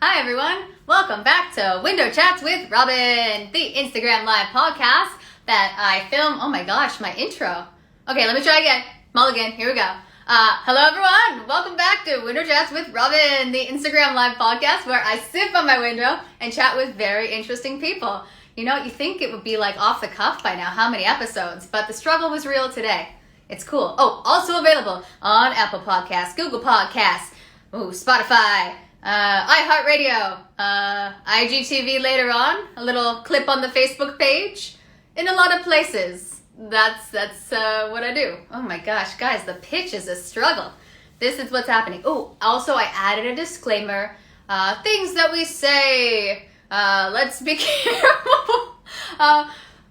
Hi everyone, welcome back to Window Chats with Robyn, the Instagram live podcast that I film. Oh my gosh, my intro. Okay, let me try again. Mulligan, here we go. Hello everyone, welcome back to Window Chats with Robyn, the Instagram live podcast where I sit by my window and chat with very interesting people. You know, you think it would be like off the cuff by now, how many episodes, but the struggle was real today. It's cool. Oh, also available on Apple Podcasts, Google Podcasts, Spotify, iHeartRadio, IGTV later on, a little clip on the Facebook page, in a lot of places. That's what I do. Oh my gosh, guys, the pitch is a struggle. This is what's happening. Oh, also I added a disclaimer. Things that we say, let's be careful.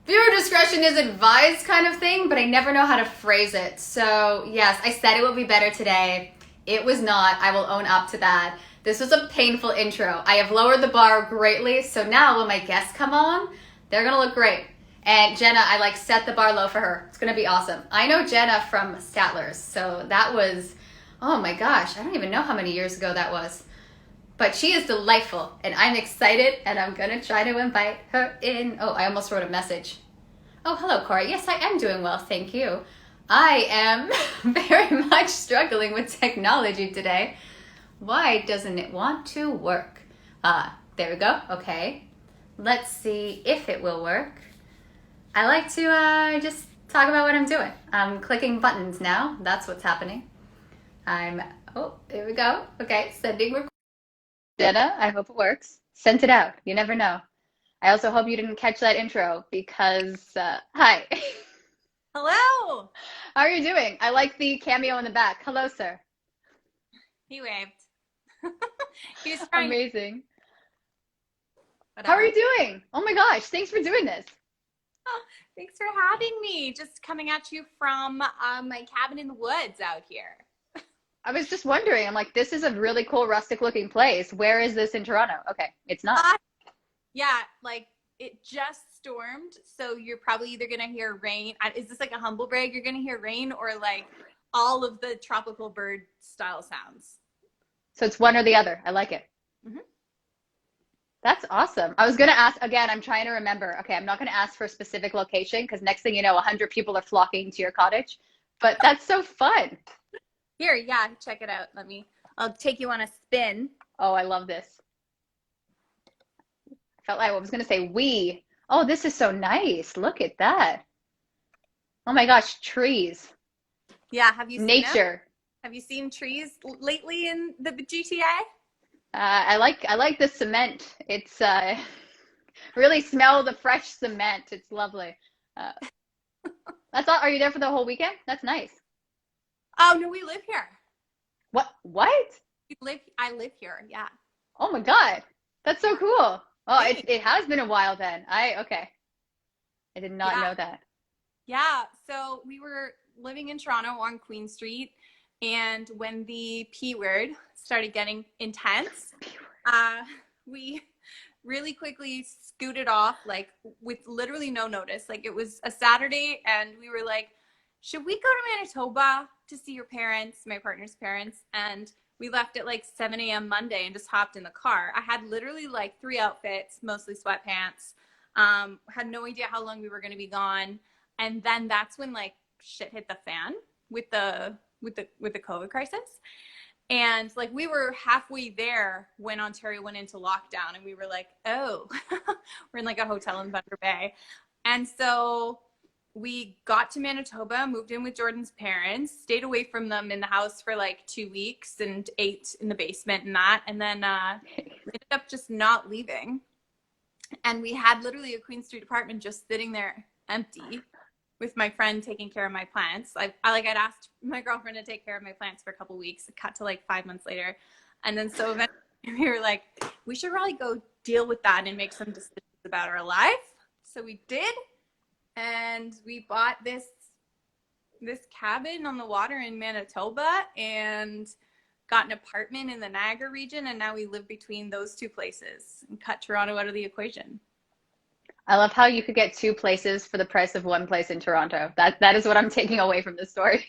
Viewer discretion is advised kind of thing, but I never know how to phrase it. So yes, I said it would be better today. It was not. I will own up to that. This was a painful intro. I have lowered the bar greatly, so now when my guests come on, they're gonna look great. And Jenna, I set the bar low for her. It's gonna be awesome. I know Jenna from Statler's, so that was, oh my gosh, I don't even know how many years ago that was. But she is delightful, and I'm excited, and I'm gonna try to invite her in. Oh, I almost wrote a message. Oh, hello, Corey. Yes, I am doing well, thank you. I am very much struggling with technology today. Why doesn't it want to work? There we go. Okay. Let's see if it will work. I like to just talk about what I'm doing. I'm clicking buttons now. That's what's happening. Oh, here we go. Okay, sending request. Jenna, I hope it works. Sent it out. You never know. I also hope you didn't catch that intro because, hi. Hello. How are you doing? I like the cameo in the back. Hello, sir. He waved. He was trying. Amazing. Whatever. How are you doing? Oh my gosh, thanks for doing this. Oh, thanks for having me. Just coming at you from my cabin in the woods out here. I was just wondering, I'm like, this is a really cool rustic looking place. Where is this in Toronto? Okay, it's not. Yeah, it just stormed, so you're probably either gonna hear rain. Is this like a humble brag? You're gonna hear rain or all of the tropical bird style sounds. So it's one or the other. I like it. Mm-hmm. That's awesome. I was going to ask, again, I'm trying to remember. Okay, I'm not going to ask for a specific location because next thing you know, 100 people are flocking to your cottage. But that's so fun. Here, yeah, check it out. I'll take you on a spin. Oh, I love this. I felt like I was going to say we. Oh, this is so nice. Look at that. Oh my gosh, trees. Yeah, have you seen nature? Them? Have you seen trees lately in the GTA? I like the cement. It's really smell the fresh cement. It's lovely. That's all. Are you there for the whole weekend? That's nice. Oh no, we live here. What? I live here. Yeah. Oh my God, that's so cool. Oh, it has been a while then. Okay. I did not know that. Yeah. So we were living in Toronto on Queen Street. And when the P word started getting intense, we really quickly scooted off, with literally no notice. It was a Saturday, and we were like, should we go to Manitoba to see your parents, my partner's parents? And we left at 7 a.m. Monday and just hopped in the car. I had literally 3 outfits, mostly sweatpants. Had no idea how long we were going to be gone. And then that's when shit hit the fan with the COVID crisis. And we were halfway there when Ontario went into lockdown, and we were like, oh, we're in a hotel in Thunder Bay. And so we got to Manitoba, moved in with Jordan's parents, stayed away from them in the house for 2 weeks and ate in the basement and that. And then we ended up just not leaving. And we had literally a Queen Street apartment just sitting there empty, with my friend taking care of my plants. I'd asked my girlfriend to take care of my plants for a couple weeks. It cut to 5 months later. And then so eventually we were like, we should probably go deal with that and make some decisions about our life. So we did. And we bought this cabin on the water in Manitoba and got an apartment in the Niagara region. And now we live between those two places and cut Toronto out of the equation. I love how you could get 2 places for the price of 1 place in Toronto. That is what I'm taking away from this story.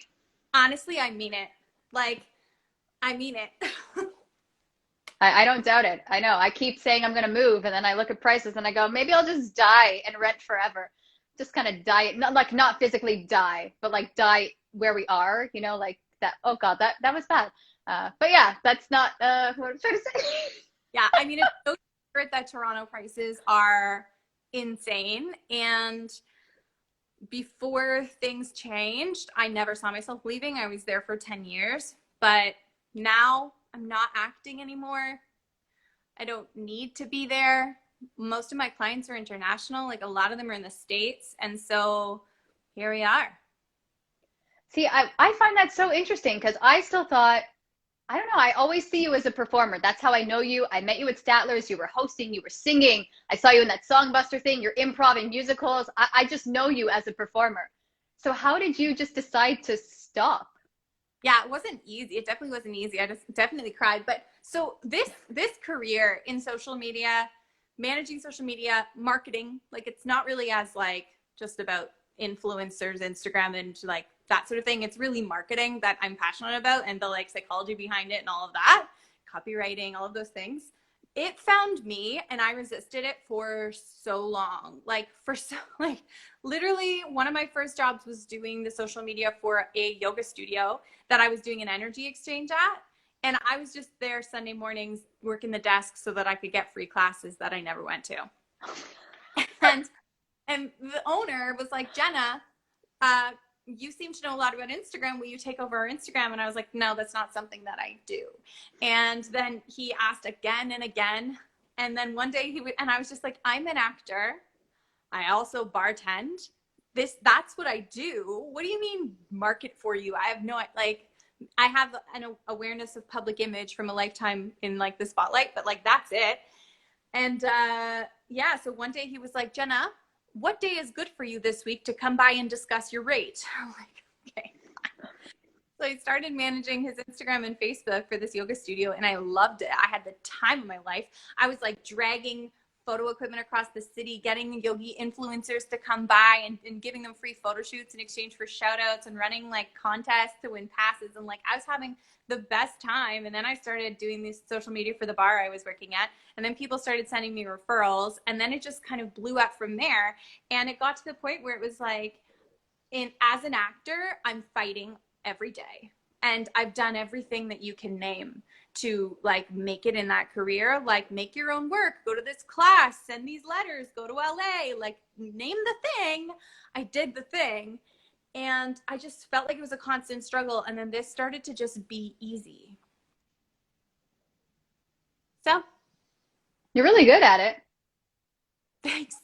Honestly, I mean it. I mean it. I don't doubt it. I know. I keep saying I'm going to move, and then I look at prices and I go, maybe I'll just die and rent forever. Just kind of die, not physically die, but like die where we are, like that. Oh God, that was bad. But yeah, that's not what I'm trying to say. Yeah, I mean, it's no secret that Toronto prices are insane. And before things changed, I never saw myself leaving. I was there for 10 years, but now I'm not acting anymore. I don't need to be there. Most of my clients are international. Like a lot of them are in the States. And so here we are. See, I find that so interesting because I still thought, I don't know, I always see you as a performer. That's how I know you. I met you at Statler's. You were hosting, you were singing. I saw you in that Songbuster thing, your improv and musicals. I just know you as a performer. So how did you just decide to stop? Yeah, it wasn't easy. It definitely wasn't easy. I just definitely cried. But so this career in social media, managing social media, marketing, like it's not really as like just about influencers, Instagram and like that sort of thing. It's really marketing that I'm passionate about and the like psychology behind it and all of that, copywriting, all of those things. It found me and I resisted it for so long. Like literally one of my first jobs was doing the social media for a yoga studio that I was doing an energy exchange at. And I was just there Sunday mornings working the desk so that I could get free classes that I never went to. And the owner was like, Jenna, you seem to know a lot about Instagram. Will you take over our Instagram? And I was like, no, that's not something that I do. And then he asked again and again. And then one day and I was just like, I'm an actor. I also bartend. That's what I do. What do you mean market for you? I have I have an awareness of public image from a lifetime in like the spotlight, but like, that's it. And yeah, so one day he was like, Jenna, what day is good for you this week to come by and discuss your rate? I'm like, okay. So I started managing his Instagram and Facebook for this yoga studio and I loved it. I had the time of my life. I was like dragging photo equipment across the city, getting yogi influencers to come by and giving them free photo shoots in exchange for shout outs and running like contests to win passes. And like, I was having the best time. And then I started doing this social media for the bar I was working at. And then people started sending me referrals. And then it just kind of blew up from there. And it got to the point where it was like, as an actor, I'm fighting every day. And I've done everything that you can name to like make it in that career, like make your own work, go to this class, send these letters, go to LA, like name the thing. I did the thing. And I just felt like it was a constant struggle. And then this started to just be easy. So. You're really good at it. Thanks.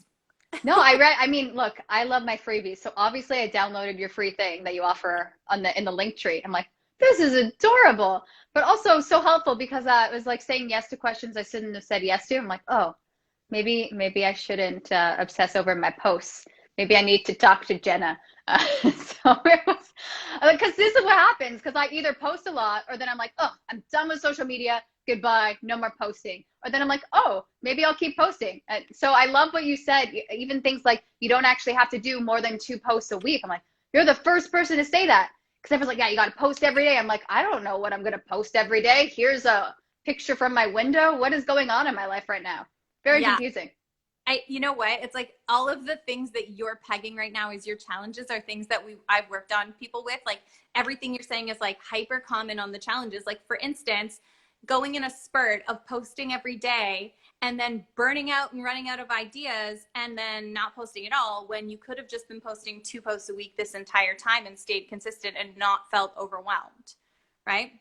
No, I mean, look, I love my freebies. So obviously I downloaded your free thing that you offer in the link tree. I'm like, this is adorable, but also so helpful because it was like saying yes to questions I shouldn't have said yes to. I'm like, oh, maybe I shouldn't obsess over my posts. Maybe I need to talk to Jenna. So it was, because this is what happens, because I either post a lot or then I'm like, oh, I'm done with social media. Goodbye. No more posting. Or then I'm like, oh, maybe I'll keep posting. So I love what you said. Even things like you don't actually have to do more than 2 posts a week. I'm like, you're the first person to say that. Because everyone's like, yeah, you got to post every day. I'm like, I don't know what I'm going to post every day. Here's a picture from my window. What is going on in my life right now? Very confusing. You know what? It's like all of the things that you're pegging right now as your challenges are things that I've worked on people with. Like everything you're saying is like hyper common on the challenges. Like for instance, going in a spurt of posting every day and then burning out and running out of ideas and then not posting at all when you could have just been posting 2 posts a week this entire time and stayed consistent and not felt overwhelmed, right?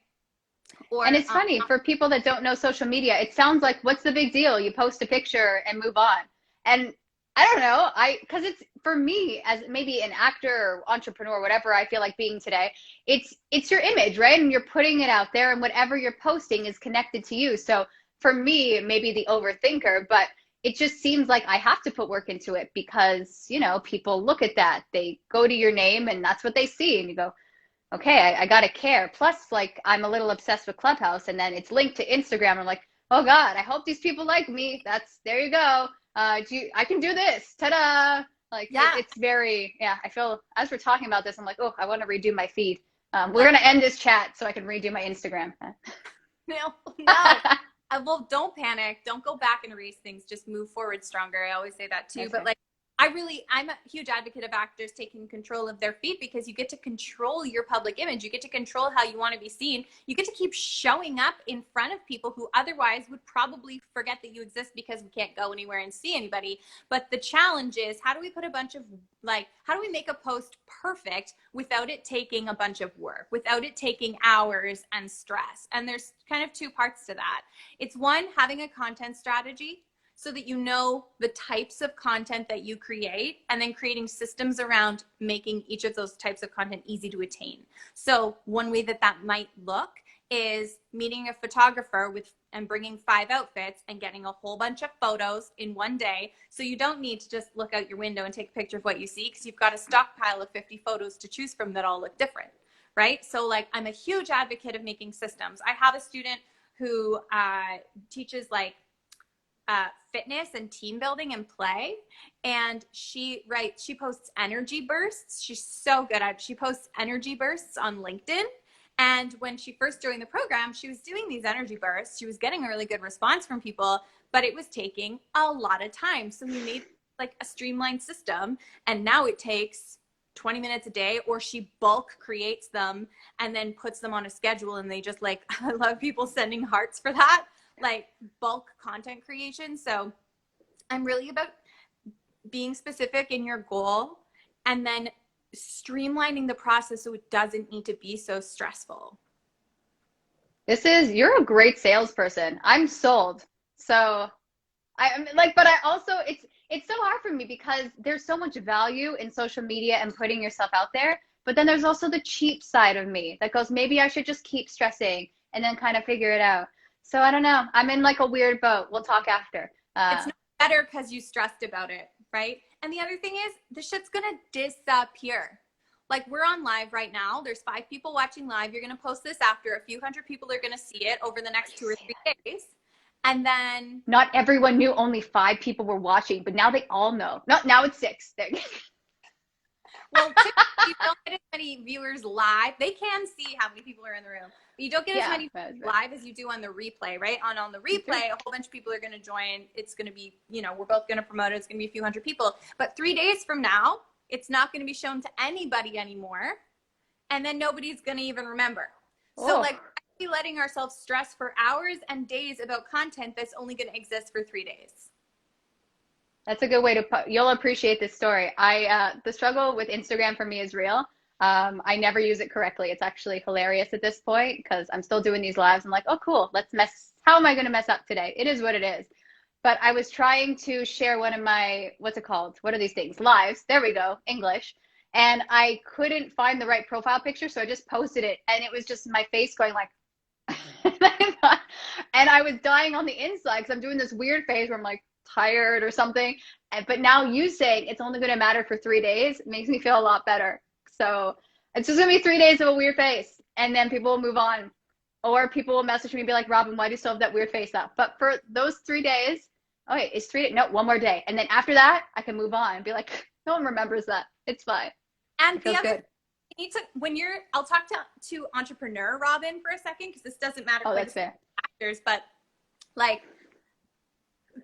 And it's funny for people that don't know social media, it sounds like, what's the big deal? You post a picture and move on. And I don't know, because it's, for me, as maybe an actor or entrepreneur, whatever I feel like being today, it's your image, right? And you're putting it out there and whatever you're posting is connected to you. So for me, maybe the overthinker, but it just seems like I have to put work into it because, people look at that. They go to your name and that's what they see. And you go, okay, I got to care. Plus, like, I'm a little obsessed with Clubhouse and then it's linked to Instagram. I'm like, oh God, I hope these people like me. There you go. I can do this. Ta-da. Like, yeah. It's very, I feel, as we're talking about this, I'm like, oh, I want to redo my feed. We're going to end this chat so I can redo my Instagram. No. well, don't panic. Don't go back and erase things. Just move forward stronger. I always say that too. Okay. But like, I'm a huge advocate of actors taking control of their feet, because you get to control your public image. You get to control how you want to be seen. You get to keep showing up in front of people who otherwise would probably forget that you exist because we can't go anywhere and see anybody. But the challenge is, how do we put a bunch of, like, how do we make a post perfect without it taking a bunch of work, without it taking hours and stress? And there's kind of two parts to that. It's one, having a content strategy, so that you know the types of content that you create, and then creating systems around making each of those types of content easy to attain. So one way that that might look is meeting a photographer and bringing 5 outfits and getting a whole bunch of photos in one day. So you don't need to just look out your window and take a picture of what you see, because you've got a stockpile of 50 photos to choose from that all look different, right? So like, I'm a huge advocate of making systems. I have a student who teaches like fitness and team building and play, and she posts energy bursts. She's so good at it. She posts energy bursts on LinkedIn, and when she first joined the program, she was doing these energy bursts. She was getting a really good response from people, but it was taking a lot of time. So we made like a streamlined system, and now it takes 20 minutes a day, or she bulk creates them and then puts them on a schedule, and they just like, I love people sending hearts for that, like bulk content creation. So I'm really about being specific in your goal, and then streamlining the process so it doesn't need to be so stressful. You're a great salesperson. I'm sold. So I'm like, but I also, it's so hard for me because there's so much value in social media and putting yourself out there. But then there's also the cheap side of me that goes, maybe I should just keep stressing and then kind of figure it out. So I don't know. I'm in like a weird boat. We'll talk after. It's not better because you stressed about it, right? And the other thing is, the shit's gonna disappear. Like, we're on live right now. There's 5 people watching live. You're gonna post this after. A few hundred people are gonna see it over the next 2 or 3 days. And then not everyone knew only 5 people were watching, but now they all know. No, now it's 6. Well, you don't get as many viewers live. They can see how many people are in the room, but you don't get as many live as you do on the replay, right? On the replay, a whole bunch of people are going to join. It's going to be, we're both going to promote it. It's going to be a few hundred people. But 3 days from now, it's not going to be shown to anybody anymore. And then nobody's going to even remember. So like, we're letting ourselves stress for hours and days about content that's only going to exist for 3 days. That's a good way to put, you'll appreciate this story. The struggle with Instagram for me is real. I never use it correctly. It's actually hilarious at this point because I'm still doing these lives. I'm like, oh, cool. How am I going to mess up today? It is what it is. But I was trying to share one of my, what's it called? What are these things? Lives. There we go. English. And I couldn't find the right profile picture. So I just posted it. And it was just my face going like, and I was dying on the inside because I'm doing this weird phase where I'm like, tired or something. But now you saying it's only going to matter for 3 days makes me feel a lot better. So it's just going to be 3 days of a weird face, and then people will move on, or people will message me and be like, Robyn, why do you still have that weird face up? But for those 3 days, okay, it's 3 days. No, one more day. And then after that, I can move on and be like, no one remembers that. It's fine. And the other, you need to, I'll talk to entrepreneur Robyn for a second, because this doesn't matter for that's fair. actors, but like,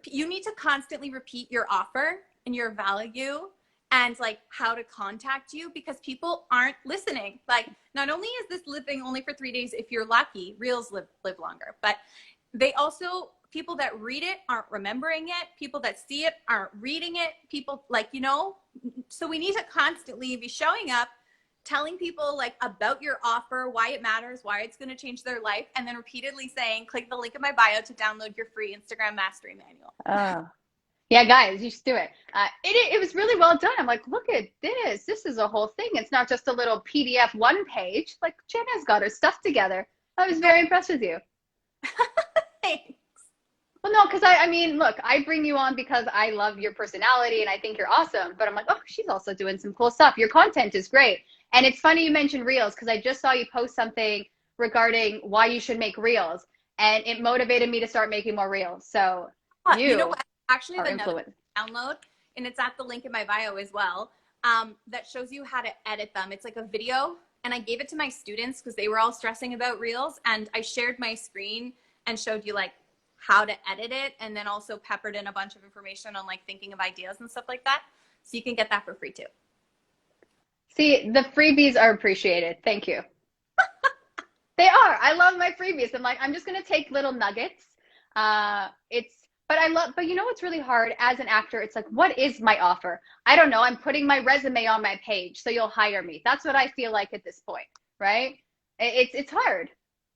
you need to constantly repeat your offer and your value and like how to contact you, because people aren't listening. Like, not only is this living only for 3 days, if you're lucky, reels live longer, but they also, people that read it aren't remembering it. People that see it aren't reading it. People like, so we need to constantly be showing up, telling people like about your offer, why it matters, why it's going to change their life, and then repeatedly saying, click the link in my bio to download your free Instagram mastery manual. Oh, yeah, guys, you should do it. It was really well done. I'm like, look at this. This is a whole thing. It's not just a little PDF 1 page. Like, Jenna's got her stuff together. I was very impressed with you. Thanks. Well, no, because I mean, look, I bring you on because I love your personality and I think you're awesome. But I'm like, oh, she's also doing some cool stuff. Your content is great. And it's funny you mentioned reels, because I just saw you post something regarding why you should make reels. And it motivated me to start making more reels. So you know what? Actually, are have another download, and it's at the link in my bio as well, that shows you how to edit them. It's like a video, and I gave it to my students because they were all stressing about reels. And I shared my screen and showed you like how to edit it, and then also peppered in a bunch of information on like thinking of ideas and stuff like that. So you can get that for free too. See, the freebies are appreciated. Thank you. They are. I love my freebies. I'm like, I'm just gonna take little nuggets. But you know what's really hard as an actor? It's like, what is my offer? I don't know. I'm putting my resume on my page, so you'll hire me. That's what I feel like at this point, right? It's hard.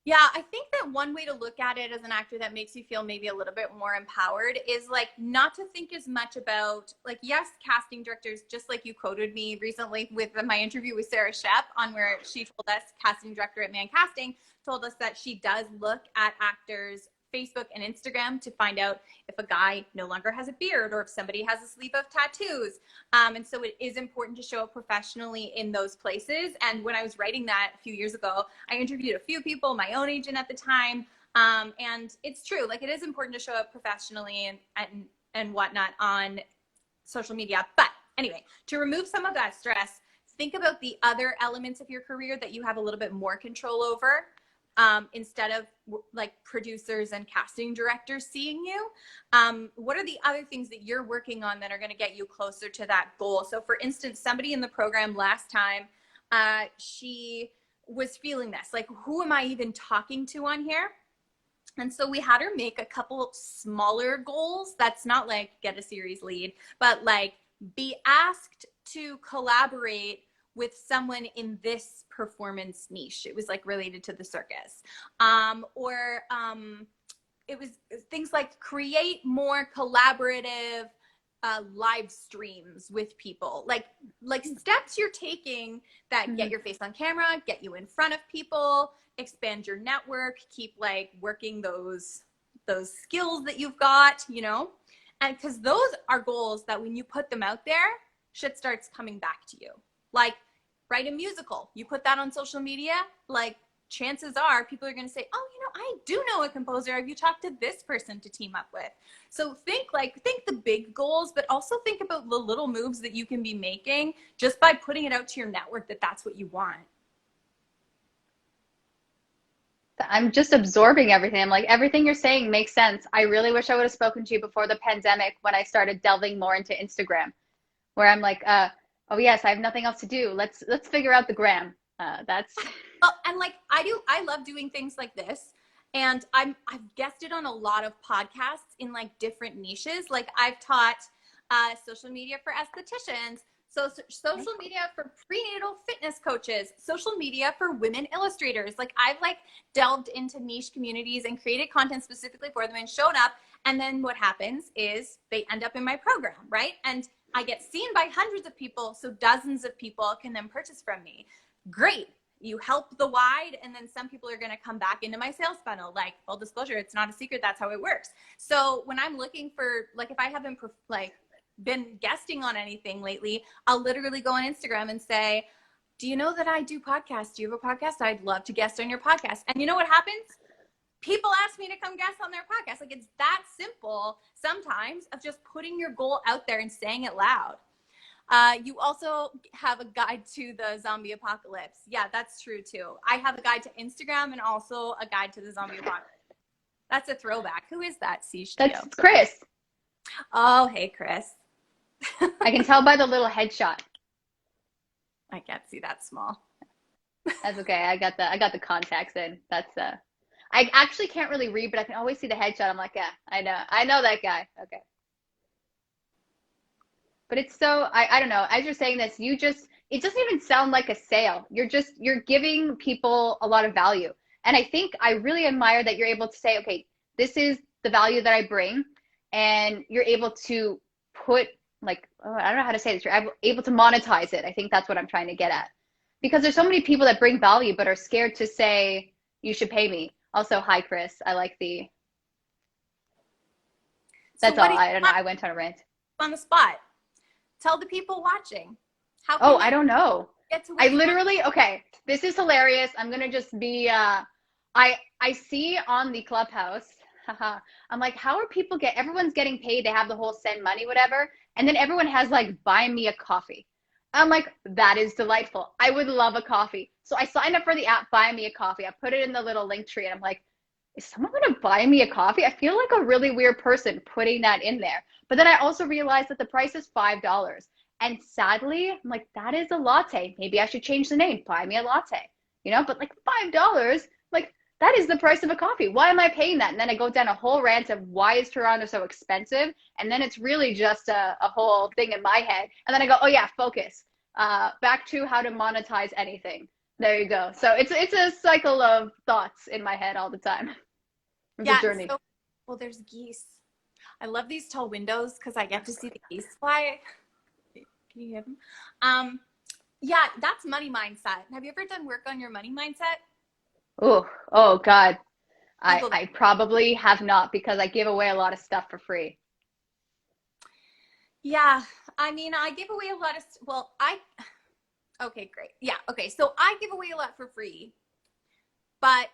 Yeah, I think that one way to look at it as an actor that makes you feel maybe a little bit more empowered is like not to think as much about like, yes, casting directors, just like you quoted me recently with my interview with Sarah Shep on where she told us, casting director at Man Casting, told us that she does look at actors' Facebook and Instagram to find out if a guy no longer has a beard or if somebody has a sleeve of tattoos. And so it is important to show up professionally in those places. And when I was writing that a few years ago, I interviewed a few people, my own agent at the time. And it's true, like it is important to show up professionally and whatnot on social media. But anyway, to remove some of that stress, think about the other elements of your career that you have a little bit more control over. Instead of like producers and casting directors seeing you, what are the other things that you're working on that are going to get you closer to that goal? So for instance, somebody in the program last time, she was feeling this, like, who am I even talking to on here? And so we had her make a couple smaller goals. That's not like get a series lead, but like be asked to collaborate with someone in this performance niche. It was like related to the circus. It was things like create more collaborative live streams with people. Like steps you're taking that get your face on camera, get you in front of people, expand your network, keep like working those skills that you've got, you know? And because those are goals that when you put them out there, shit starts coming back to you. Like, write a musical. You put that on social media, like chances are people are going to say, oh, you know, I do know a composer. Have you talked to this person to team up with? So think the big goals, but also think about the little moves that you can be making just by putting it out to your network that that's what you want. I'm just absorbing everything. I'm like, everything you're saying makes sense. I really wish I would have spoken to you before the pandemic when I started delving more into Instagram, where I'm like, oh yes, I have nothing else to do. Let's figure out the gram. That's well, and like I love doing things like this. And I've guested on a lot of podcasts in like different niches. Like I've taught social media for estheticians, social media for prenatal fitness coaches, social media for women illustrators. Like I've like delved into niche communities and created content specifically for them and shown up. And then what happens is they end up in my program, right? And I get seen by hundreds of people, so dozens of people can then purchase from me. Great. You help the wide, and then some people are going to come back into my sales funnel. Like, full disclosure, it's not a secret. That's how it works. So when I'm looking for, like, if I haven't been guesting on anything lately, I'll literally go on Instagram and say, do you know that I do podcasts? Do you have a podcast? I'd love to guest on your podcast. And you know what happens? People ask me to come guest on their podcast. Like, it's that simple sometimes of just putting your goal out there and saying it loud. You also have a guide to the zombie apocalypse. Yeah, that's true too. I have a guide to Instagram and also a guide to the zombie apocalypse. That's a throwback. Who is that, Cish? That's Chris. Oh, hey, Chris. I can tell by the little headshot. I can't see that small. That's okay. I got the contacts in. That's I actually can't really read, but I can always see the headshot. I'm like, yeah, I know that guy. Okay. But it's so, I don't know, as you're saying this, it doesn't even sound like a sale. You're giving people a lot of value. And I think I really admire that you're able to say, okay, this is the value that I bring. And you're able to put like, oh, I don't know how to say this. You're able to monetize it. I think that's what I'm trying to get at. Because there's so many people that bring value, but are scared to say, you should pay me. Also, hi, Chris. I like that's all. I don't know. I went on a rant. On the spot. Tell the people watching. I don't know. Okay, this is hilarious. I'm going to just be, I see on the Clubhouse, I'm like, how are people everyone's getting paid. They have the whole send money, whatever. And then everyone has like, buy me a coffee. I'm like, that is delightful. I would love a coffee. So I signed up for the app, Buy Me a Coffee. I put it in the little link tree and I'm like, is someone going to buy me a coffee? I feel like a really weird person putting that in there. But then I also realized that the price is $5. And sadly, I'm like, that is a latte. Maybe I should change the name. Buy me a latte. You know, but like $5, like that is the price of a coffee. Why am I paying that? And then I go down a whole rant of why is Toronto so expensive? And then it's really just a whole thing in my head. And then I go, oh yeah, focus. Back to how to monetize anything. There you go. So it's a cycle of thoughts in my head all the time. It's a journey. So, well, there's geese. I love these tall windows because I get to see the geese fly. Can you hear them? Yeah, that's money mindset. Have you ever done work on your money mindset? Oh God. I probably have not because I give away a lot of stuff for free. Yeah, I mean, I give away a lot of, okay, great. Yeah, okay. So I give away a lot for free, but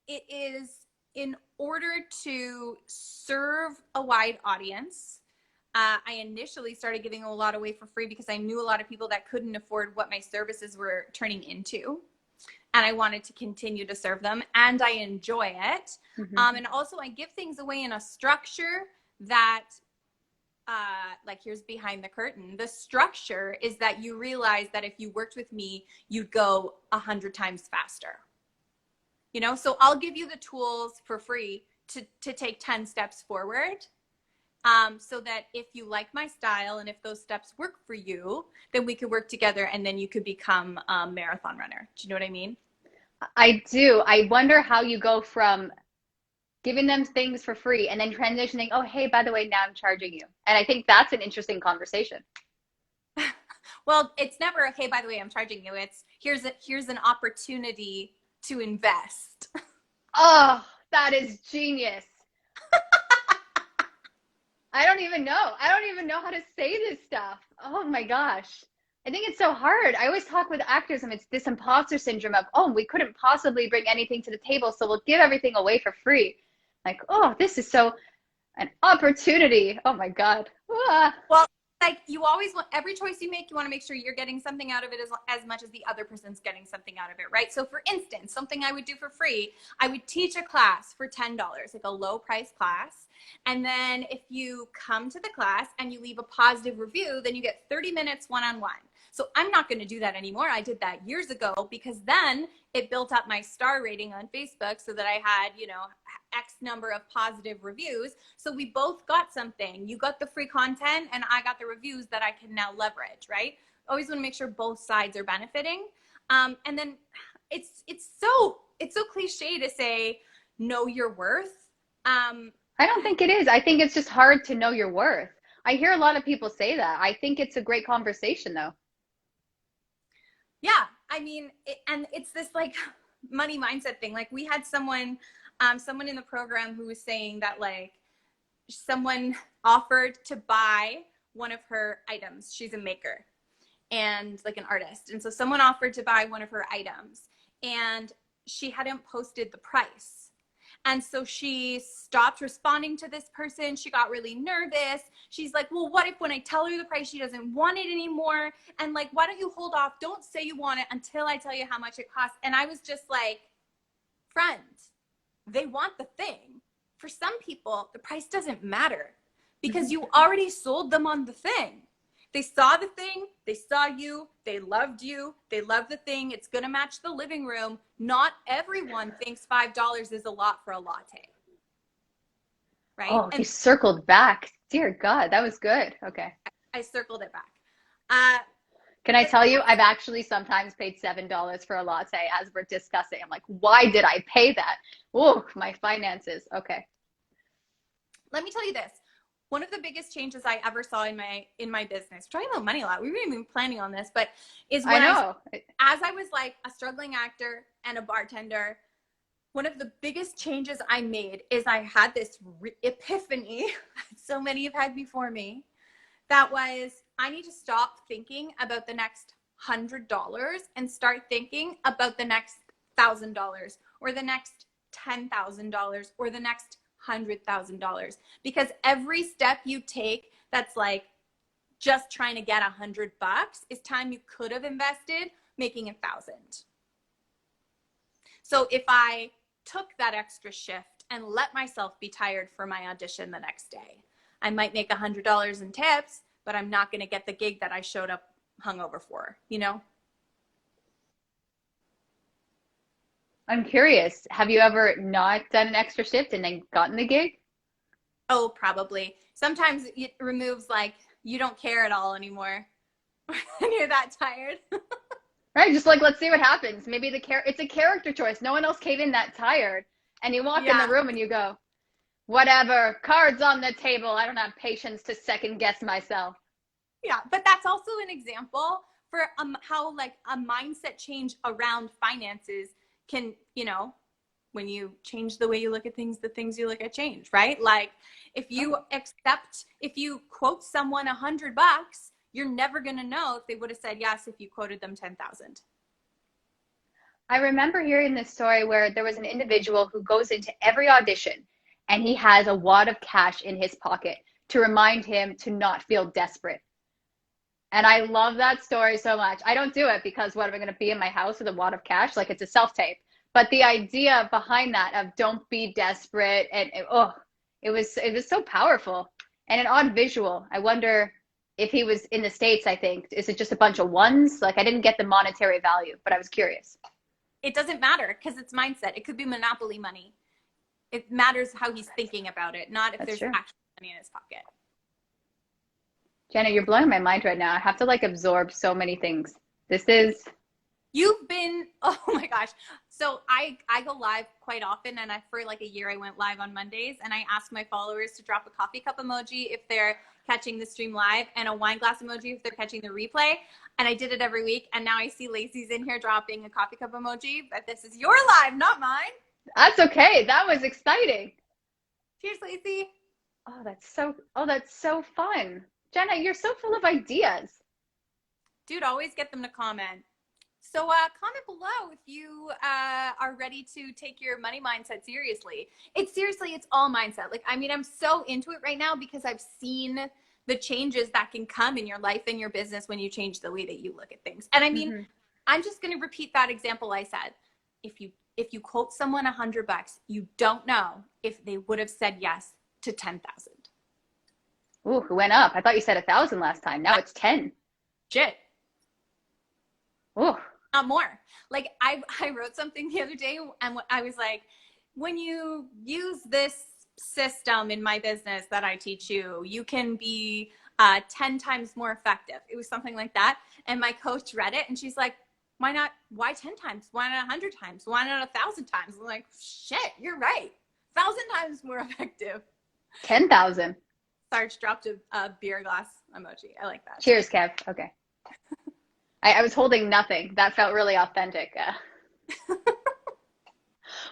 it is in order to serve a wide audience. I initially started giving a lot away for free because I knew a lot of people that couldn't afford what my services were turning into. And I wanted to continue to serve them, and I enjoy it. And also I give things away in a structure that, like here's behind the curtain. The structure is that you realize that if you worked with me, you'd go 100 times faster. You know, so I'll give you the tools for free to take 10 steps forward. So that if you like my style and if those steps work for you, then we could work together and then you could become a marathon runner. Do you know what I mean? I do. I wonder how you go from giving them things for free and then transitioning, oh, hey, by the way, now I'm charging you. And I think that's an interesting conversation. Well, it's never, okay, by the way, I'm charging you. It's here's an opportunity to invest. Oh, that is genius. I don't even know. I don't even know how to say this stuff. Oh my gosh. I think it's so hard. I always talk with actors and it's this imposter syndrome of, oh, we couldn't possibly bring anything to the table, so we'll give everything away for free. Like, oh, this is so an opportunity. Oh my God. Ah. Well, like you always want, every choice you make, you want to make sure you're getting something out of it as much as the other person's getting something out of it, right? So for instance, something I would do for free, I would teach a class for $10, like a low price class. And then if you come to the class and you leave a positive review, then you get 30 minutes one-on-one. So I'm not going to do that anymore. I did that years ago because then it built up my star rating on Facebook so that I had, you know, X number of positive reviews. So we both got something. You got the free content and I got the reviews that I can now leverage, right? Always want to make sure both sides are benefiting. And then it's so cliche to say, know your worth. I don't think it is. I think it's just hard to know your worth. I hear a lot of people say that. I think it's a great conversation though. Yeah, I mean, and it's this like money mindset thing. Like we had someone in the program who was saying that like someone offered to buy one of her items. She's a maker and like an artist. And so someone offered to buy one of her items and she hadn't posted the price. And so she stopped responding to this person. She got really nervous. She's like, well, what if when I tell her the price, she doesn't want it anymore? And like, why don't you hold off? Don't say you want it until I tell you how much it costs. And I was just like, friend, they want the thing. For some people, the price doesn't matter because you already sold them on the thing. They saw the thing, they saw you, they loved the thing. It's going to match the living room. Not everyone thinks $5 is a lot for a latte. Right? Oh, you circled back. Dear God, that was good. Okay. I circled it back. Can I tell you, I've actually sometimes paid $7 for a latte as we're discussing. I'm like, why did I pay that? Oh, my finances. Okay. Let me tell you this. One of the biggest changes I ever saw in my business, we're talking about money a lot. We weren't even planning on this, but is when as I was like a struggling actor and a bartender, one of the biggest changes I made is I had this epiphany, so many have had before me, that was I need to stop thinking about the next $100 and start thinking about the next $1,000 or the next $10,000 or the next $100,000, because every step you take that's like just trying to get $100 is time you could have invested making 1,000. So if I took that extra shift and let myself be tired for my audition the next day. I might make $100 in tips, but I'm not going to get the gig that I showed up hungover for, you know? I'm curious, have you ever not done an extra shift and then gotten the gig? Oh, probably. Sometimes it removes like you don't care at all anymore when you're that tired. Right, just like let's see what happens. Maybe it's a character choice. No one else came in that tired, and you walk in the Yeah. room and you go, whatever, cards on the table. I don't have patience to second guess myself. Yeah, but that's also an example for how like a mindset change around finances can, you know, when you change the way you look at things, the things you look at change, right? Like if you if you quote someone $100, you're never going to know if they would have said yes if you quoted them 10,000. I remember hearing this story where there was an individual who goes into every audition and he has a wad of cash in his pocket to remind him to not feel desperate. And I love that story so much. I don't do it because what am I going to be in my house with a wad of cash? Like it's a self-tape. But the idea behind that of don't be desperate it was so powerful and an odd visual. I wonder if he was in the States, I think. Is it just a bunch of ones? Like I didn't get the monetary value, but I was curious. It doesn't matter because it's mindset. It could be Monopoly money. It matters how he's thinking about it, not if That's there's true. actual money in his pocket. Jenna, you're blowing my mind right now. I have to like absorb so many things. This is You've been, oh my gosh. So I go live quite often, and for like a year I went live on Mondays, and I ask my followers to drop a coffee cup emoji if they're catching the stream live and a wine glass emoji if they're catching the replay. And I did it every week, and now I see Lacey's in here dropping a coffee cup emoji, but this is your live, not mine. that's okay. That was exciting. Cheers, Lacey. That's so fun. Jenna, you're so full of ideas. Dude, always get them to comment. So comment below if you are ready to take your money mindset seriously. It's all mindset. Like, I mean, I'm so into it right now because I've seen the changes that can come in your life and your business when you change the way that you look at things. And I mean, I'm just going to repeat that example I said. If you quote someone $100, you don't know if they would have said yes to 10,000. Ooh, it went up. I thought you said 1,000 last time. Now it's 10. Shit. Ooh. Not more. Like I wrote something the other day and I was like, when you use this system in my business that I teach you, you can be 10 times more effective. It was something like that. And my coach read it and she's like, why not? Why 10 times? Why not 100 times? Why not 1,000 times? I'm like, shit, you're right. 1,000 times more effective. 10,000. Sarge dropped a beer glass emoji. I like that. Cheers, Kev. Okay. I was holding nothing. That felt really authentic.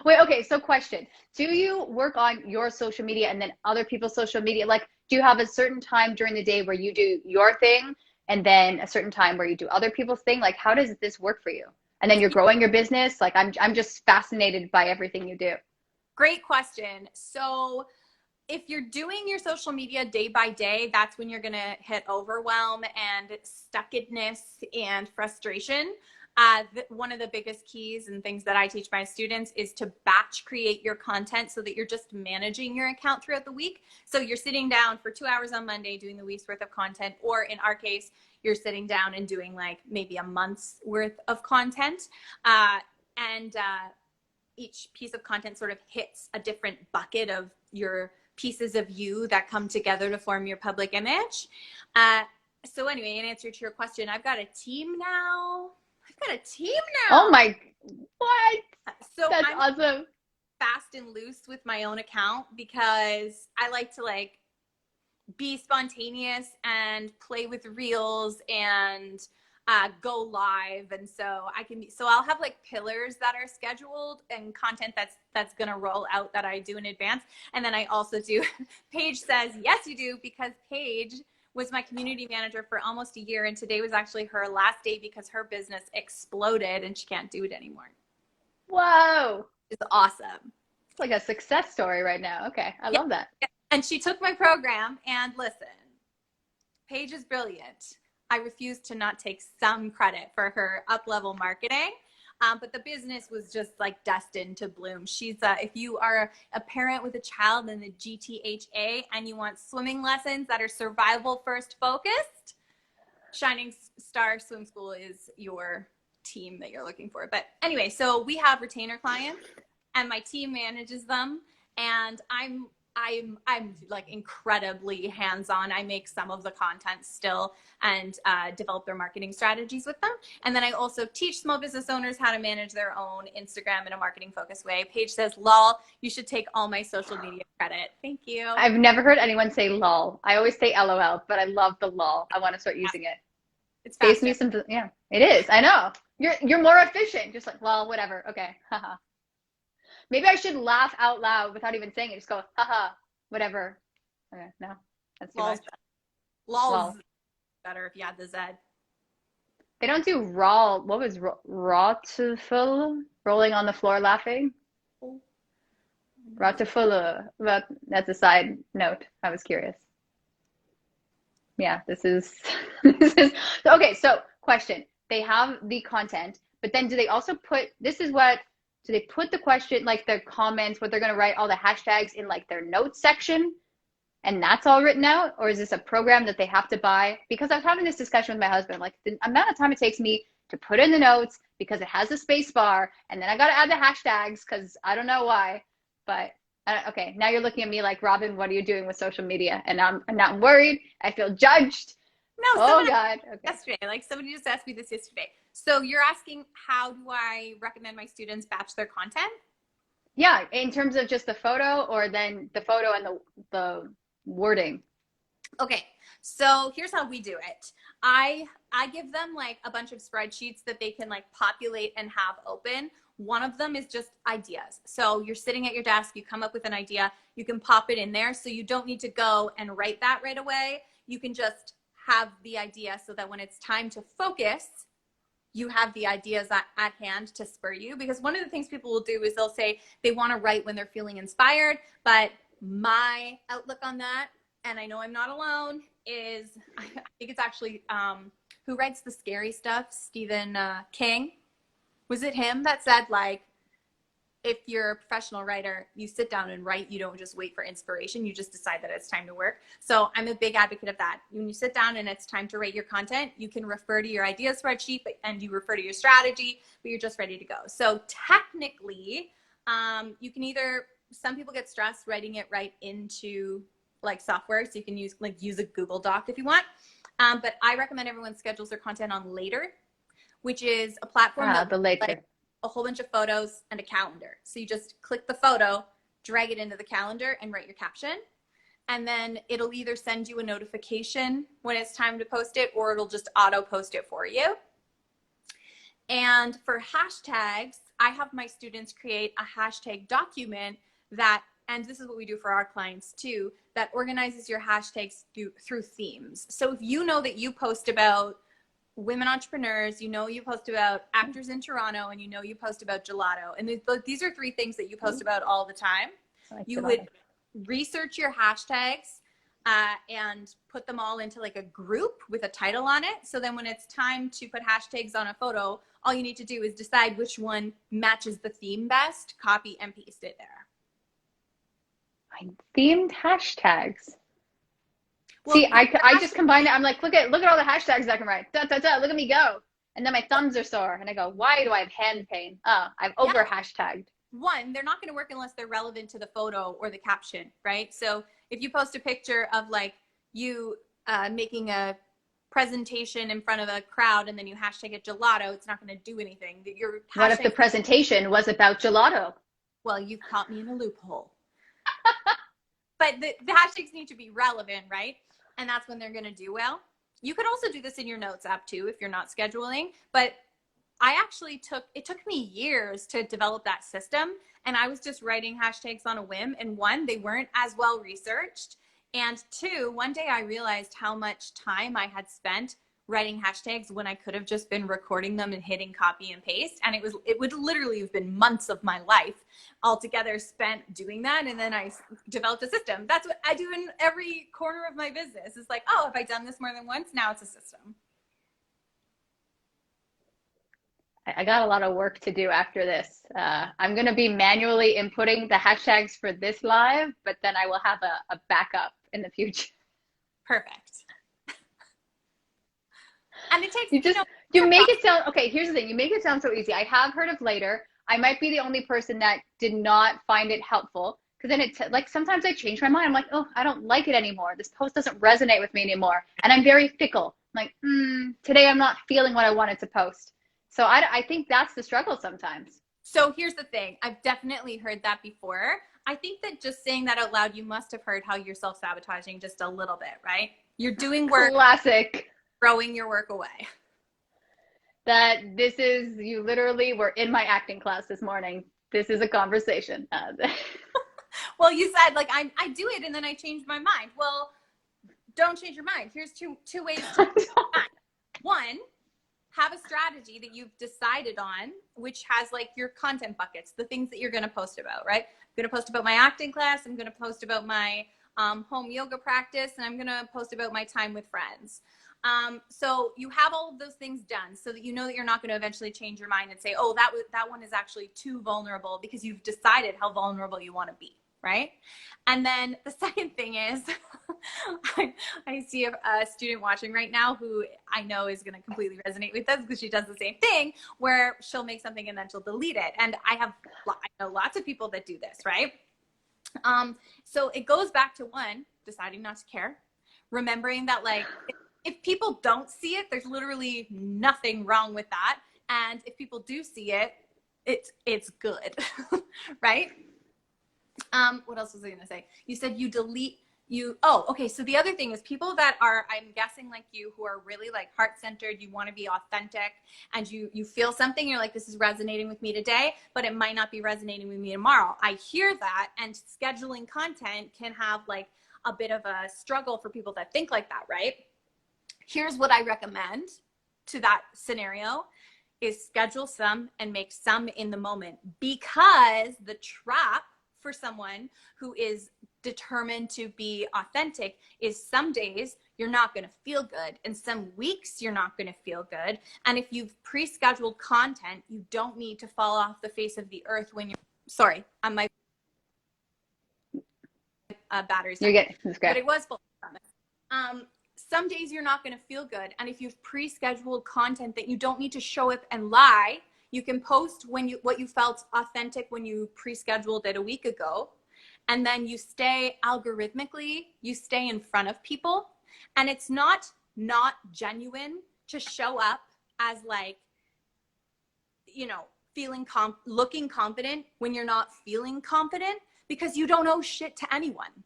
Wait, okay, so question. Do you work on your social media and then other people's social media? Like, do you have a certain time during the day where you do your thing and then a certain time where you do other people's thing? Like, how does this work for you? And then you're growing your business? Like, I'm just fascinated by everything you do. Great question. So if you're doing your social media day by day, that's when you're going to hit overwhelm and stuckedness and frustration. One of the biggest keys and things that I teach my students is to batch create your content so that you're just managing your account throughout the week. So you're sitting down for 2 hours on Monday doing the week's worth of content, or in our case, you're sitting down and doing like maybe a month's worth of content. And each piece of content sort of hits a different bucket of your pieces of you that come together to form your public image. So anyway, in answer to your question, I've got a team now. Oh my, what? So That's I'm awesome. fast and loose with my own account because I like to like be spontaneous and play with reels and go live. And so I'll have like pillars that are scheduled and content that's going to roll out that I do in advance. And then I also do, Paige says, yes, you do, because Paige was my community manager for almost a year. And today was actually her last day because her business exploded and she can't do it anymore. Whoa. It's awesome. It's like a success story right now. Okay. I love that. And she took my program, and listen, Paige is brilliant. I refuse to not take some credit for her up-level marketing. But the business was just like destined to bloom. She's if you are a parent with a child in the GTHA and you want swimming lessons that are survival first focused, Shining Star Swim School is your team that you're looking for. But anyway, so we have retainer clients and my team manages them, and I'm like incredibly hands-on. I make some of the content still and develop their marketing strategies with them. And then I also teach small business owners how to manage their own Instagram in a marketing focused way. Paige says, lol, you should take all my social media credit. Thank you. I've never heard anyone say lol. I always say LOL, but I love the lol. I want to start using it. It's Saves faster. me some, yeah, it is. I know. You're more efficient. Just like, lol, whatever. Okay. Haha. Maybe I should laugh out loud without even saying it. Just go, haha, whatever. Okay, no, that's too much. Lol's better if you add the Z. They don't do raw. What was rotful? Rolling on the floor laughing? Rotful. But that's a side note. I was curious. Yeah, this is okay. So question. They have the content, but then do they also put, do they put the question, like their comments, what they're going to write, all the hashtags in like their notes section, and that's all written out? Or is this a program that they have to buy? Because I was having this discussion with my husband, like the amount of time it takes me to put in the notes because it has a space bar, and then I got to add the hashtags because I don't know why. But okay, now you're looking at me like, Robyn, what are you doing with social media? And I'm not worried. I feel judged. No, oh God. Okay. Yesterday, like somebody just asked me this yesterday. So you're asking, how do I recommend my students batch their content? Yeah, in terms of just the photo, or then the photo and the wording. Okay, so here's how we do it. I give them like a bunch of spreadsheets that they can like populate and have open. One of them is just ideas. So you're sitting at your desk, you come up with an idea, you can pop it in there. So you don't need to go and write that right away. You can just have the idea so that when it's time to focus, you have the ideas at hand to spur you. Because one of the things people will do is they'll say they want to write when they're feeling inspired, but my outlook on that, and I know I'm not alone, is I think it's actually who writes the scary stuff, Stephen King. Was it him that said, like, if you're a professional writer, you sit down and write, you don't just wait for inspiration, you just decide that it's time to work. So I'm a big advocate of that. When you sit down and it's time to write your content, you can refer to your idea spreadsheet and you refer to your strategy, but you're just ready to go. So technically, you can either, some people get stressed writing it right into like software, so you can use a Google Doc if you want. But I recommend everyone schedules their content on Later, which is a platform that like a whole bunch of photos and a calendar. So you just click the photo, drag it into the calendar, and write your caption. And then it'll either send you a notification when it's time to post it, or it'll just auto post it for you. And for hashtags, I have my students create a hashtag document that, and this is what we do for our clients too, that organizes your hashtags through themes. So if you know that you post about women entrepreneurs, you know you post about actors in Toronto, and you know you post about gelato, and these are three things that you post about all the time. You would research your hashtags and put them all into like a group with a title on it. So then when it's time to put hashtags on a photo, all you need to do is decide which one matches the theme best, copy and paste it there. Themed hashtags. Well, see, I just combine it. I'm like, look at all the hashtags I can write. Da, da, da, look at me go. And then my thumbs are sore. And I go, why do I have hand pain? Oh, I've over hashtagged. One, they're not going to work unless they're relevant to the photo or the caption, right? So if you post a picture of like you making a presentation in front of a crowd and then you hashtag it gelato, it's not going to do anything. What if the presentation was about gelato? Well, you've caught me in a loophole. But the hashtags need to be relevant, right? And that's when they're going to do well. You could also do this in your notes app too if you're not scheduling. But I actually it took me years to develop that system. And I was just writing hashtags on a whim. And one, they weren't as well researched. And two, one day I realized how much time I had spent writing hashtags when I could have just been recording them and hitting copy and paste. And it would literally have been months of my life altogether spent doing that. And then I developed a system. That's what I do in every corner of my business. It's like, oh, have I done this more than once? Now it's a system. I got a lot of work to do after this. I'm going to be manually inputting the hashtags for this live, but then I will have a backup in the future. Perfect. And it takes, you make it sound, okay, here's the thing. You make it sound so easy. I have heard of later. I might be the only person that did not find it helpful, because then it's like sometimes I change my mind. I'm like, oh, I don't like it anymore. This post doesn't resonate with me anymore. And I'm very fickle. I'm like, today I'm not feeling what I wanted to post. So I think that's the struggle sometimes. So here's the thing. I've definitely heard that before. I think that just saying that out loud, you must have heard how you're self-sabotaging just a little bit, right? You're doing work. Classic. Throwing your work away. That this is, you literally were in my acting class this morning. This is a conversation. Well, you said like, I do it and then I change my mind. Well, don't change your mind. Here's two ways to change your mind. One, have a strategy that you've decided on, which has like your content buckets, the things that you're going to post about, right? I'm going to post about my acting class. I'm going to post about my home yoga practice, and I'm going to post about my time with friends. So you have all of those things done so that you know that you're not going to eventually change your mind and say, oh, that one is actually too vulnerable, because you've decided how vulnerable you want to be. Right. And then the second thing is I see a student watching right now who I know is going to completely resonate with this, because she does the same thing where she'll make something and then she'll delete it. And I know lots of people that do this. Right. So it goes back to one, deciding not to care, remembering that like, if people don't see it, there's literally nothing wrong with that. And if people do see it, it's good. Right. What else was I going to say? You said you delete oh, okay. So the other thing is people that are, I'm guessing like you, who are really like heart-centered, you want to be authentic, and you feel something, you're like, this is resonating with me today, but it might not be resonating with me tomorrow. I hear that, and scheduling content can have like a bit of a struggle for people that think like that, right? Here's what I recommend to that scenario is schedule some and make some in the moment, because the trap for someone who is determined to be authentic is some days you're not going to feel good, and some weeks you're not going to feel good. And if you've pre-scheduled content, you don't need to fall off the face of the earth when you're, sorry, on my batteries. You're good. That's great. But it was full of some days you're not going to feel good. And if you've pre-scheduled content that you don't need to show up and lie, you can post what you felt authentic when you pre-scheduled it a week ago. And then you stay algorithmically, you stay in front of people. And it's not genuine to show up as like, looking confident when you're not feeling confident, because you don't owe shit to anyone.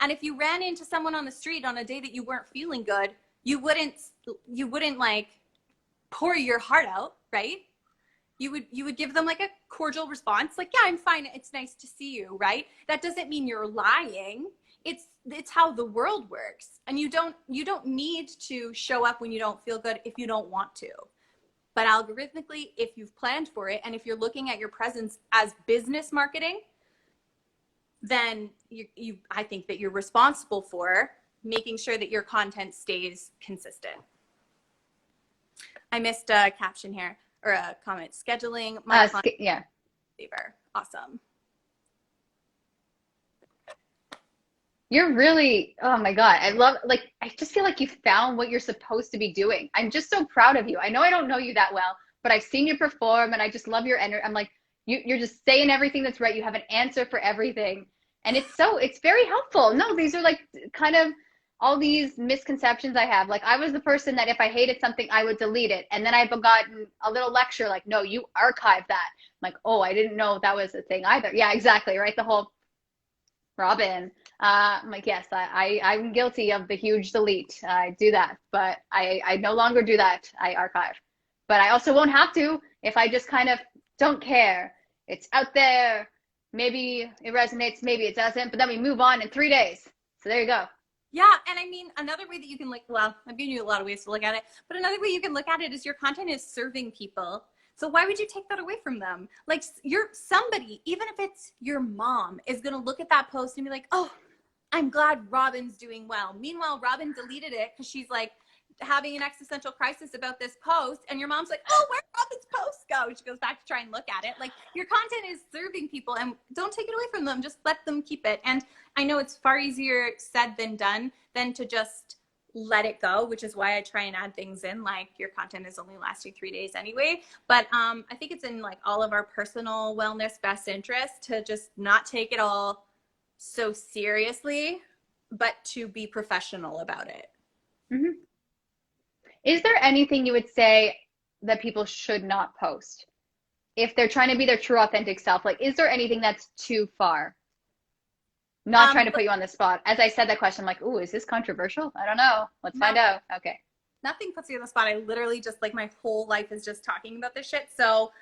And if you ran into someone on the street on a day that you weren't feeling good, you wouldn't like pour your heart out, right? You would give them like a cordial response, like, yeah, I'm fine, it's nice to see you, right? That doesn't mean you're lying. It's how the world works. And you don't need to show up when you don't feel good if you don't want to. But algorithmically, if you've planned for it, and if you're looking at your presence as business marketing, then I think that you're responsible for making sure that your content stays consistent. I missed a caption here, or a comment. Scheduling my content. Yeah. Favor. Awesome. You're really, oh my God. I just feel like you found what you're supposed to be doing. I'm just so proud of you. I know I don't know you that well, but I've seen you perform, and I just love your energy. I'm like, you're just saying everything that's right. You have an answer for everything. And it's very helpful. No, these are like kind of all these misconceptions I have. Like, I was the person that if I hated something, I would delete it. And then I've gotten a little lecture like, no, you archive that. I'm like, oh, I didn't know that was a thing either. Yeah, exactly. Right. The whole Robyn. I'm like, yes, I'm guilty of the huge delete. I do that, but I no longer do that. I archive. But I also won't have to if I just kind of don't care. It's out there. Maybe it resonates, maybe it doesn't, but then we move on in 3 days. So there you go. Yeah. And I mean, another way that you can I'm giving you a lot of ways to look at it, but another way you can look at it is your content is serving people. So why would you take that away from them? Like, somebody, even if it's your mom, is going to look at that post and be like, oh, I'm glad Robyn's doing well. Meanwhile, Robyn deleted it because she's like having an existential crisis about this post, and your mom's like, oh, where'd Robyn's post go? She goes back to try and look at it. Like, your content is serving people, and don't take it away from them. Just let them keep it. And I know it's far easier said than done than to just let it go, which is why I try and add things in, like your content is only lasting 3 days anyway. But I think it's in like all of our personal wellness best interest to just not take it all so seriously, but to be professional about it. Mm-hmm. Is there anything you would say that people should not post if they're trying to be their true authentic self? Like, is there anything that's too far? Not trying to put you on the spot. As I said that question, I'm like, ooh, is this controversial? I don't know. Let's find out. Okay. Nothing puts you on the spot. I literally just, like, my whole life is just talking about this shit. So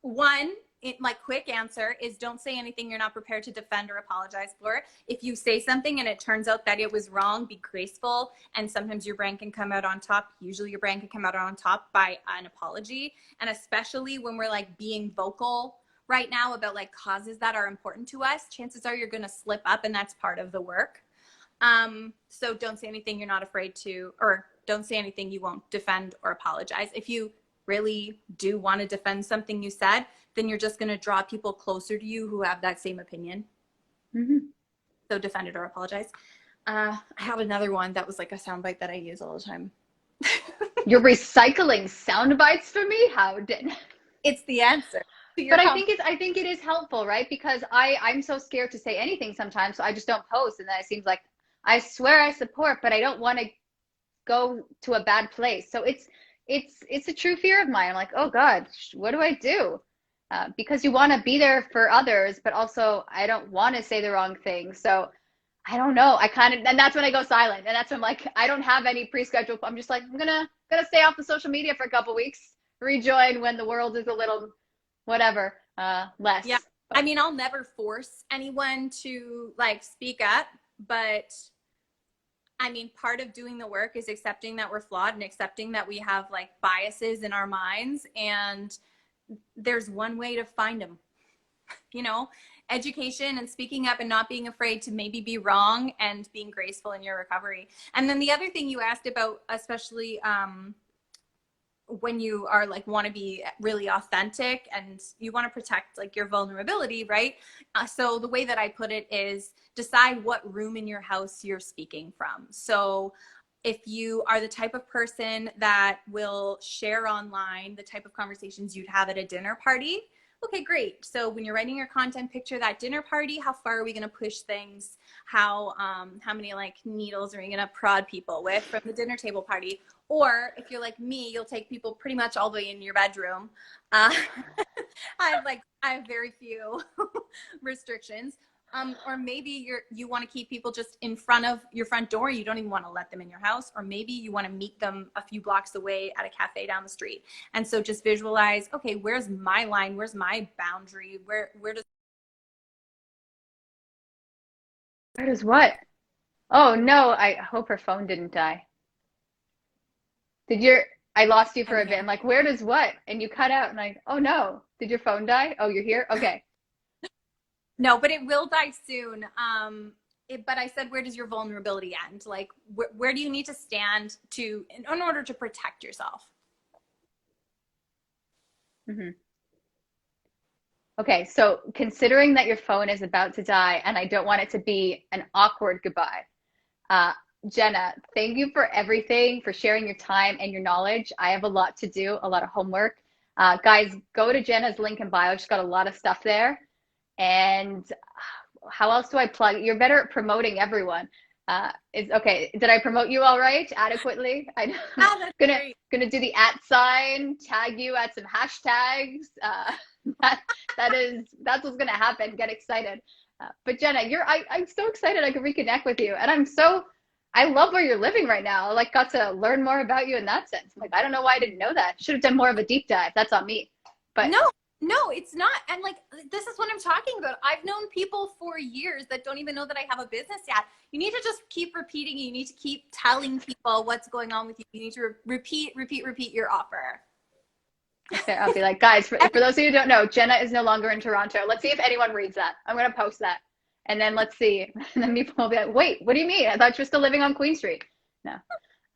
one, my quick answer is don't say anything you're not prepared to defend or apologize for. If you say something and it turns out that it was wrong, be graceful. And sometimes your brand can come out on top. Usually your brand can come out on top by an apology. And especially when we're like being vocal right now about like causes that are important to us, chances are you're going to slip up, and that's part of the work. So don't say anything you're not afraid to, or don't say anything you won't defend or apologize. If you really do want to defend something you said, then you're just going to draw people closer to you who have that same opinion. Mm-hmm. So defend it or apologize. I have another one that was like a soundbite that I use all the time. You're recycling sound bites for me? How did... It's the answer. But I think it is helpful, right? Because I'm so scared to say anything sometimes, so I just don't post. And then it seems like I swear I support, but I don't want to go to a bad place. So it's a true fear of mine. I'm like, oh God, what do I do? Because you want to be there for others, but also I don't want to say the wrong thing. So I don't know. And that's when I go silent. And that's when I'm like, I don't have any pre-scheduled. I'm just like, I'm gonna stay off the social media for a couple weeks, rejoin when the world is a little whatever, less. Yeah. I mean, I'll never force anyone to like speak up, but I mean, part of doing the work is accepting that we're flawed and accepting that we have like biases in our minds, and there's one way to find them, you know, education and speaking up and not being afraid to maybe be wrong and being graceful in your recovery. And then the other thing you asked about, especially, when you are like want to be really authentic and you want to protect like your vulnerability, right? So the way that I put it is decide what room in your house you're speaking from. So if you are the type of person that will share online the type of conversations you'd have at a dinner party, okay, great. So when you're writing your content, picture that dinner party. How far are we going to push things? How many like needles are we going to prod people with from the dinner table party? Or if you're like me, you'll take people pretty much all the way in your bedroom. I have very few restrictions. Or maybe you want to keep people just in front of your front door. You don't even want to let them in your house. Or maybe you want to meet them a few blocks away at a cafe down the street. And so just visualize, okay, where's my line? Where's my boundary? Where does what? Oh no, I hope her phone didn't die. I lost you for a bit. I'm like, where does what? And you cut out. And I'm like, oh no, did your phone die? Oh, you're here? Okay. No, but it will die soon. But I said, where does your vulnerability end? Like, where do you need to stand in order to protect yourself? Mm-hmm. Okay, so considering that your phone is about to die and I don't want it to be an awkward goodbye, Jenna, thank you for everything, for sharing your time and your knowledge. I have a lot to do, a lot of homework. Guys, go to Jenna's link in bio. She's got a lot of stuff there. And how else do I plug? You're better at promoting everyone. Okay. Did I promote you all right? Adequately? I'm gonna do the @sign, tag you at some hashtags. That's what's gonna happen. Get excited. But Jenna, I'm so excited I could reconnect with you. And I love where you're living right now. I like got to learn more about you in that sense. I'm like, I don't know why I didn't know that. Should have done more of a deep dive. That's on me. But No, it's not. And like, this is what I'm talking about. I've known people for years that don't even know that I have a business yet. You need to just keep repeating. You need to keep telling people what's going on with you. You need to repeat your offer. Okay, I'll be like, guys, for those of you who don't know, Jenna is no longer in Toronto. Let's see if anyone reads that. I'm going to post that. And then let's see. And then people will be like, wait, what do you mean? I thought you were still living on Queen Street. No.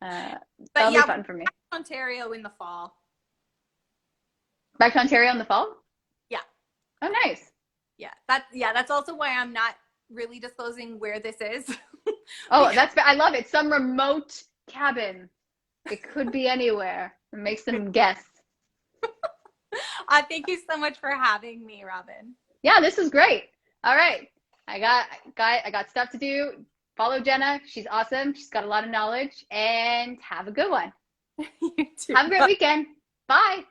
But That'll yeah, be fun for me. Ontario in the fall. Back to Ontario in the fall? Yeah. Oh, nice. That's also why I'm not really disclosing where this is. Oh, I love it. Some remote cabin. It could be anywhere. It makes them guess. Thank you so much for having me, Robyn. Yeah, this was great. All right. I got stuff to do. Follow Jenna. She's awesome. She's got a lot of knowledge. And have a good one. You too. Have a great weekend. Bye.